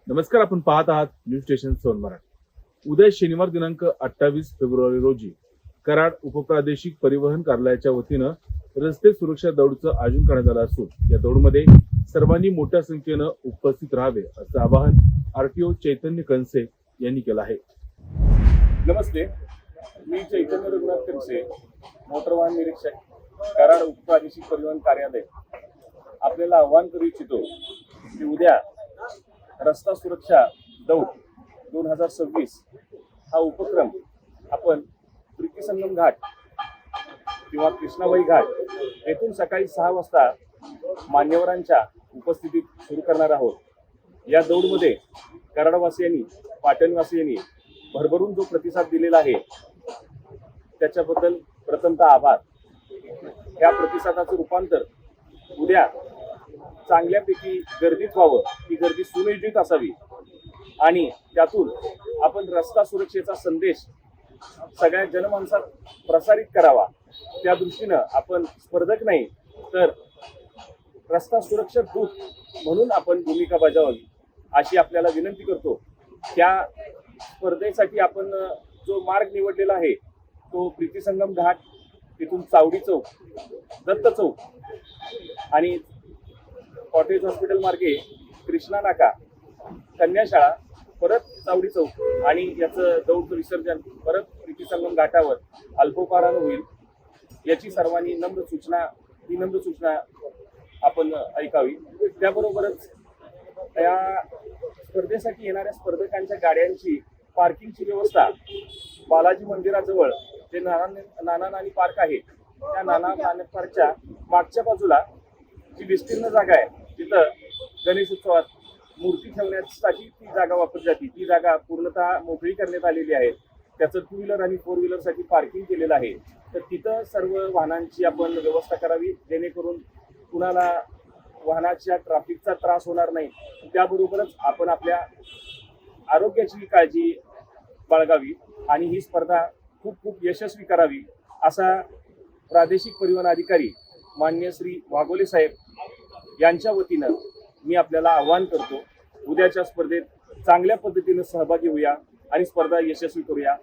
नमस्कार, आपण पाहत आहात न्यूज स्टेशन सोनमराठ। उद्या शनिवार दिनांक 28 फेब्रुवारी रोजी कराड उपप्रादेशिक परिवहन कार्यालयाच्या वतीनं रस्ते सुरक्षा दौडचं आयोजन करण्यात आलं असून या दौडमध्ये सर्वांनी मोठ्या संख्येनं उपस्थित राहावे असं आवाहन आरटीओ चैतन्य कणसे यांनी केलं आहे। नमस्ते, मी चैतन्य रघुनाथ कणसे, मोटर वाहन निरीक्षक, कराड उपप्रादेशिक परिवहन कार्यालय। आपल्याला आवाहन करू इच्छितो की उद्या रस्ता सुरक्षा दौड 2026 हा उपक्रम आपण प्रीती संगम घाट किंवा कृष्णाबाई घाट येथून सकाळी 6 वाजता मान्यवरांच्या उपस्थितीत सुरू करणार आहोत। या दौडमध्ये कराडवासियांनी, पाटणवासियांनी भरभरून जो प्रतिसाद दिलेला आहे त्याच्याबद्दल प्रथमतः आभार। या प्रतिसादाचं रूपांतर उद्या चांगल्यापैकी गर्दीत व्हावं, ती गर्दी सुनियोजित असावी आणि त्यातून आपण रस्ता सुरक्षेचा संदेश सगळ्या जनमानसात प्रसारित करावा। त्या दृष्टीनं आपण स्पर्धक नाही तर रस्ता सुरक्षा दूत म्हणून आपण भूमिका बजावावी अशी आपल्याला विनंती करतो। त्या स्पर्धेसाठी आपण जो मार्ग निवडलेला आहे तो प्रीती संगम घाट, तिथून चावडी चौक, दत्त चौक आणि कॉटेज हॉस्पिटल मार्गे कृष्णा नाका, कन्याशाळा, परत चावडी चौक आणि याचं दौडचं विसर्जन परत प्रीती संगम घाटावर अल्पोपारानं होईल। याची सर्वांनी नम्र सूचना आपण ऐकावी। त्याबरोबरच या स्पर्धेसाठी येणाऱ्या स्पर्धकांच्या गाड्यांची पार्किंगची व्यवस्था बालाजी मंदिराजवळ जे नाना नानी पार्क आहे त्या नाना नानी पार्कच्या मागच्या बाजूला जी विस्तीर्ण जागा आहे तिथं गणेश उत्सवात मूर्ती ठेवण्यासाठी ती जागा वापरली जाते। ती जागा पूर्णतः मोकळी करण्यात आलेली आहे। त्याचं 2 व्हीलर आणि 4 व्हीलरसाठी पार्किंग केलेलं आहे। तर तिथं सर्व वाहनांची आपण व्यवस्था करावी जेणेकरून कुणाला वाहनाच्या ट्रॅफिकचा त्रास होणार नाही। त्याबरोबरच आपण आपल्या आरोग्याची काळजी बाळगावी आणि ही स्पर्धा खूप यशस्वी करावी असा प्रादेशिक परिवहन अधिकारी मान्य श्री वाघोले साहेब यांच्या वतीनं मी आपल्याला आवाहन करतो। उद्याच्या स्पर्धेत चांगल्या पद्धतीने सहभागी होऊया आणि स्पर्धा यशस्वी करूया।